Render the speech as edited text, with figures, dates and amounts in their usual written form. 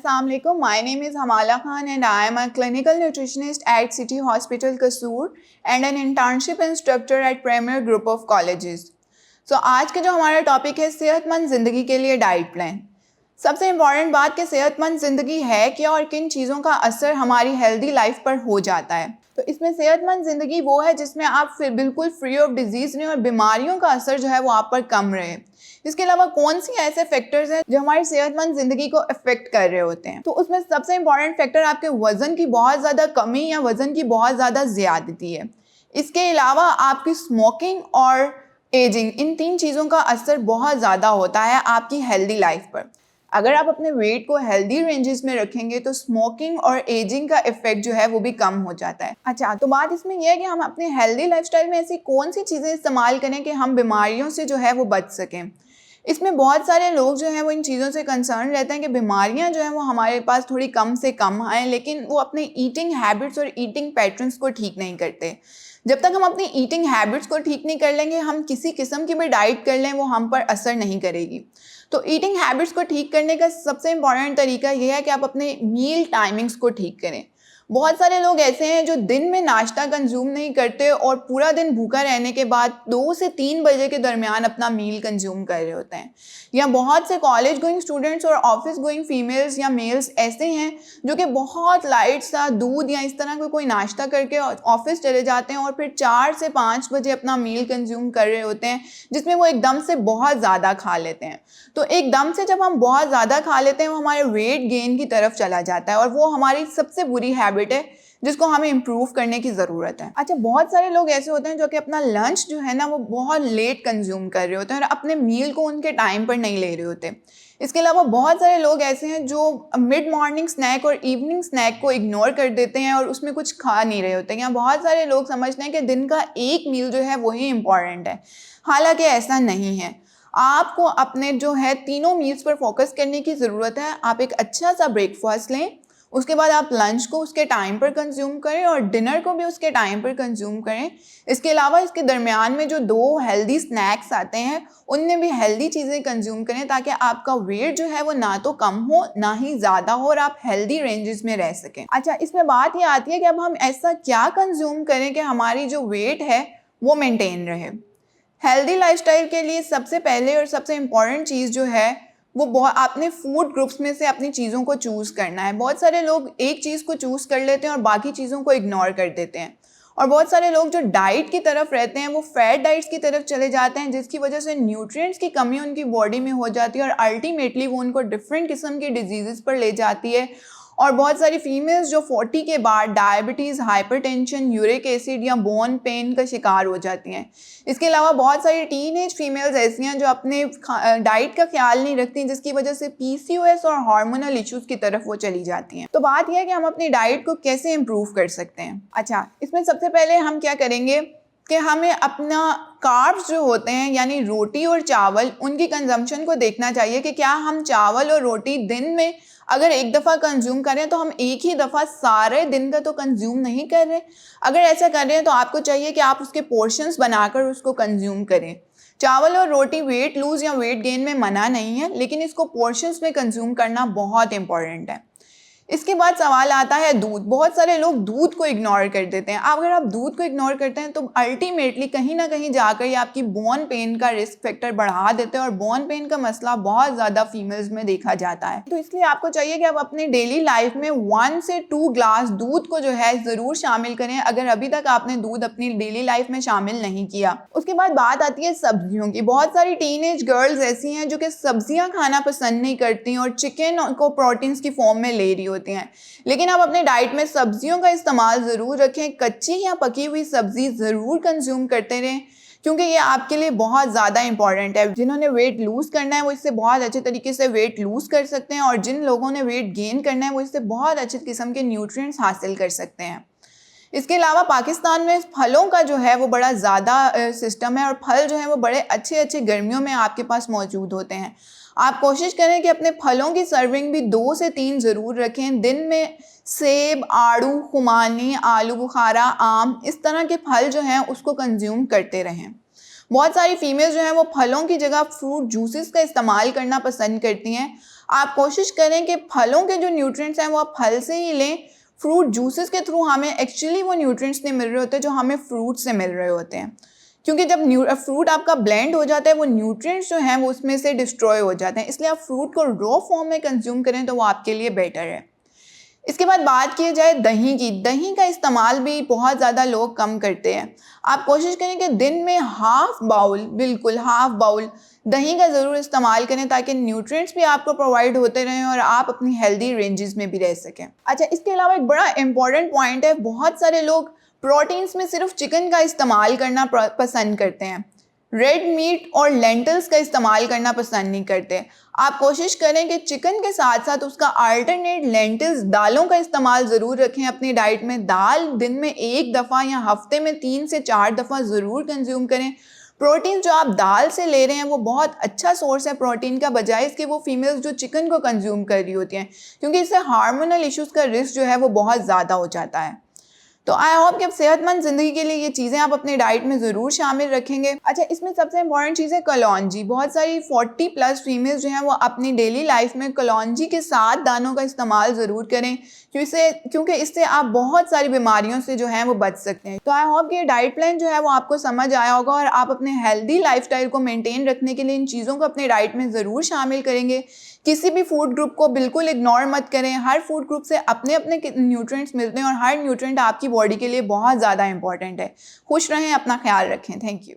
Assalamualaikum. My name is Hamala Khan and I am a clinical nutritionist at City Hospital Kasoor and an internship instructor at Premier Group of Colleges. So आज के जो हमारा topic है सेहतमंद ज़िंदगी के लिए डाइट प्लान। सबसे इम्पॉर्टेंट बात कि सेहतमंद ज़िंदगी है क्या और किन चीज़ों का असर हमारी हेल्दी लाइफ पर हो जाता है। तो इसमें सेहतमंद ज़िंदगी वो है जिसमें आप फिर बिल्कुल फ्री ऑफ डिजीज़ रहें और बीमारियों का असर जो है वो आप पर कम रहे। इसके अलावा कौन सी ऐसे फैक्टर्स हैं जो हमारी सेहतमंद ज़िंदगी को अफेक्ट कर रहे होते हैं। तो उसमें सबसे इम्पॉर्टेंट फैक्टर आपके वज़न की बहुत ज़्यादा कमी या वज़न की बहुत ज़्यादा ज़्यादती है। इसके अलावा आपकी स्मोकिंग और एजिंग, इन तीन चीज़ों का असर बहुत ज़्यादा होता है आपकी हेल्दी लाइफ पर। अगर आप अपने वेट को हेल्दी रेंजेस में रखेंगे तो स्मोकिंग और एजिंग का इफेक्ट जो है वो भी कम हो जाता है। अच्छा, तो बात इसमें यह है कि हम अपने हेल्दी लाइफस्टाइल में ऐसी कौन सी चीज़ें इस्तेमाल करें कि हम बीमारियों से जो है वो बच सकें। इसमें बहुत सारे लोग जो हैं वो इन चीज़ों से कंसर्न रहते हैं कि बीमारियां जो हैं वो हमारे पास थोड़ी कम से कम आएँ, लेकिन वो अपने ईटिंग हैबिट्स और ईटिंग पैटर्न्स को ठीक नहीं करते। जब तक हम अपनी ईटिंग हैबिट्स को ठीक नहीं कर लेंगे, हम किसी किस्म की भी डाइट कर लें वो हम पर असर नहीं करेगी। तो ईटिंग हैबिट्स को ठीक करने का सबसे इम्पॉर्टेंट तरीका यह है कि आप अपने मील टाइमिंग्स को ठीक करें। बहुत सारे लोग ऐसे हैं जो दिन में नाश्ता कंज्यूम नहीं करते और पूरा दिन भूखा रहने के बाद 2 से 3 बजे के दरमियान अपना मील कंज्यूम कर रहे होते हैं। या बहुत से कॉलेज गोइंग स्टूडेंट्स और ऑफिस गोइंग फीमेल्स या मेल्स ऐसे हैं जो कि बहुत लाइट सा दूध या इस तरह का कोई नाश्ता करके ऑफिस चले जाते हैं और फिर 4 से 5 बजे अपना मील कंज्यूम कर रहे होते हैं, जिसमें वो एकदम से बहुत ज़्यादा खा लेते हैं। तो एकदम से जब हम बहुत ज़्यादा खा लेते हैं वो हमारे वेट गेन की तरफ चला जाता है और वो हमारी सबसे बुरी हैबिट है जिसको हमें इम्प्रूव करने की ज़रूरत है। अच्छा, बहुत सारे लोग ऐसे होते हैं जो कि अपना लंच जो है ना वो बहुत लेट कंज्यूम कर रहे होते हैं और अपने मील को उनके टाइम पर नहीं ले रहे होते। इसके अलावा बहुत सारे लोग ऐसे हैं जो मिड मॉर्निंग स्नैक और इवनिंग स्नैक को इग्नोर कर देते हैं और उसमें कुछ खा नहीं रहे होते हैं। या बहुत सारे लोग समझते हैं कि दिन का एक मील जो है वही इम्पॉर्टेंट है, हालांकि ऐसा नहीं है। आपको अपने जो है तीनों मील्स पर फोकस करने की ज़रूरत है। आप एक अच्छा सा ब्रेकफास्ट लें, उसके बाद आप लंच को उसके टाइम पर कंज्यूम करें और डिनर को भी उसके टाइम पर कंज्यूम करें। इसके अलावा इसके दरमियान में जो 2 हेल्दी स्नैक्स आते हैं उनमें भी हेल्दी चीज़ें कंज्यूम करें ताकि आपका वेट जो है वो ना तो कम हो ना ही ज़्यादा हो और आप हेल्दी रेंजेस में रह सकें। अच्छा, इसमें बात ये आती है कि अब हम ऐसा क्या कंज्यूम करें कि हमारी जो वेट है वो मेंटेन रहे। हेल्दी लाइफस्टाइल के लिए सबसे पहले और सबसे इम्पॉर्टेंट चीज़ जो है वो बहुत आपने फूड ग्रुप्स में से अपनी चीज़ों को चूज़ करना है। बहुत सारे लोग एक चीज़ को चूज़ कर लेते हैं और बाकी चीज़ों को इग्नोर कर देते हैं और बहुत सारे लोग जो डाइट की तरफ रहते हैं वो फैट डाइट्स की तरफ चले जाते हैं, जिसकी वजह से न्यूट्रिएंट्स की कमी उनकी बॉडी में हो जाती है और अल्टीमेटली वो उनको डिफरेंट किस्म की डिजीज़ पर ले जाती है। और बहुत सारी फीमेल्स जो 40 के बाद डायबिटीज़, हाइपरटेंशन, यूरिक एसिड या बोन पेन का शिकार हो जाती हैं। इसके अलावा बहुत सारी टीनेज फीमेल्स ऐसी हैं जो अपने डाइट का ख्याल नहीं रखती, जिसकी वजह से पीसीओएस और हार्मोनल इश्यूज़ की तरफ वो चली जाती हैं। तो बात यह है कि हम अपनी डाइट को कैसे इम्प्रूव कर सकते हैं। अच्छा, इसमें सबसे पहले हम क्या करेंगे कि हमें अपना कार्ब्स जो होते हैं यानी रोटी और चावल, उनकी कंजम्पशन को देखना चाहिए कि क्या हम चावल और रोटी दिन में अगर एक दफ़ा कंज्यूम करें तो हम एक ही दफ़ा सारे दिन का तो कंज्यूम नहीं कर रहे। अगर ऐसा कर रहे हैं तो आपको चाहिए कि आप उसके पोर्शंस बनाकर उसको कंज्यूम करें। चावल और रोटी वेट लूज़ या वेट गेन में मना नहीं है, लेकिन इसको पोर्शंस में कंज्यूम करना बहुत इंपॉर्टेंट है। इसके बाद सवाल आता है दूध। बहुत सारे लोग दूध को इग्नोर कर देते हैं। अगर आप दूध को इग्नोर करते हैं तो अल्टीमेटली कहीं ना कहीं जाकर ये आपकी बोन पेन का रिस्क फैक्टर बढ़ा देते हैं और बोन पेन का मसला बहुत ज़्यादा फीमेल्स में देखा जाता है। तो इसलिए आपको चाहिए कि आप अपने डेली लाइफ में 1 से 2 ग्लास दूध को जो है ज़रूर शामिल करें, अगर अभी तक आपने दूध अपनी डेली लाइफ में शामिल नहीं किया। उसके बाद बात आती है सब्जियों की। बहुत सारी टीनेज गर्ल्स ऐसी हैं जो कि सब्जियाँ खाना पसंद नहीं करती और चिकन को प्रोटीन्स की फॉर्म में ले रही होती हैं, लेकिन आप अपने डाइट में सब्जियों का इस्तेमाल ज़रूर रखें। कच्ची या पकी हुई सब्जी ज़रूर कंज्यूम करते रहें क्योंकि ये आपके लिए बहुत ज़्यादा इंपॉर्टेंट है। जिन्होंने वेट लूज़ करना है वो इससे बहुत अच्छे तरीके से वेट लूज़ कर सकते हैं और जिन लोगों ने वेट गेन करना है वो इससे बहुत अच्छे किस्म के न्यूट्रिएंट्स हासिल कर सकते हैं। इसके अलावा पाकिस्तान में फलों का जो है वो बड़ा ज़्यादा सिस्टम है और फल जो है वो बड़े अच्छे अच्छे गर्मियों में आपके पास मौजूद होते हैं। आप कोशिश करें कि अपने फलों की सर्विंग भी 2 से 3 ज़रूर रखें। दिन में सेब, आड़ू, खुमानी, आलू बुखारा, आम, इस तरह के फल जो हैं उसको कंज्यूम करते रहें। बहुत सारी फीमेल्स जो हैं वो फलों की जगह फ्रूट जूसेस का इस्तेमाल करना पसंद करती हैं। आप कोशिश करें कि फलों के जो न्यूट्रिएंट्स हैं वो आप फल से ही लें। फ्रूट जूसेस के थ्रू हमें एक्चुअली वो न्यूट्रिएंट्स नहीं मिल रहे होते जो हमें फ्रूट से मिल रहे होते हैं, क्योंकि जब फ्रूट आपका ब्लेंड हो जाता है वो न्यूट्रिएंट्स जो हैं वो उसमें से डिस्ट्रॉय हो जाते हैं, इसलिए आप फ्रूट को रॉ फॉर्म में कंज्यूम करें तो वो आपके लिए बेटर है। इसके बाद बात की जाए दही की, दही का इस्तेमाल भी बहुत ज़्यादा लोग कम करते हैं। आप कोशिश करें कि दिन में हाफ बाउल, बिल्कुल हाफ बाउल दही का ज़रूर इस्तेमाल करें ताकि न्यूट्रिएंट्स भी आपको प्रोवाइड होते रहें और आप अपनी हेल्दी रेंजेस में भी रह सकें। अच्छा, इसके अलावा एक बड़ा इंपॉर्टेंट पॉइंट है, बहुत सारे लोग प्रोटीन्स में सिर्फ चिकन का इस्तेमाल करना पसंद करते हैं, रेड मीट और लेंटल्स का इस्तेमाल करना पसंद नहीं करते। आप कोशिश करें कि चिकन के साथ साथ उसका अल्टरनेट लेंटिल्स, दालों का इस्तेमाल ज़रूर रखें अपनी डाइट में। दाल दिन में 1 दफ़ा या हफ्ते में 3 से 4 दफ़ा ज़रूर कंज्यूम करें। प्रोटीन जो आप दाल से ले रहे हैं वो बहुत अच्छा सोर्स है प्रोटीन का, बजाय इसके वो फीमेल्स जो चिकन को कंज्यूम कर रही होती हैं, क्योंकि इससे हार्मोनल इश्यूज़ का रिस्क जो है वो बहुत ज़्यादा हो जाता है। तो आई होप कि अब सेहतमंद ज़िंदगी के लिए ये चीज़ें आप अपनी डाइट में ज़रूर शामिल रखेंगे। अच्छा, इसमें सबसे इंपॉर्टेंट चीज़ है कलौंजी। बहुत सारी 40+ फीमेल्स जो हैं वो अपनी डेली लाइफ में कलौंजी के साथ दानों का इस्तेमाल ज़रूर करें, क्योंकि इससे आप बहुत सारी बीमारियों से जो हैं वो बच सकते हैं। तो आई होप कि ये डाइट प्लान जो है वो आपको समझ आया होगा और आप अपने हेल्दी लाइफस्टाइल को मेंटेन रखने के लिए इन चीज़ों को अपनी डाइट में ज़रूर शामिल करेंगे। किसी भी फूड ग्रुप को बिल्कुल इग्नोर मत करें। हर फूड ग्रुप से अपने अपने न्यूट्रिएंट्स मिलते हैं और हर न्यूट्रिएंट आपकी बॉडी के लिए बहुत ज़्यादा इंपॉर्टेंट है। खुश रहें, अपना ख्याल रखें। Thank you.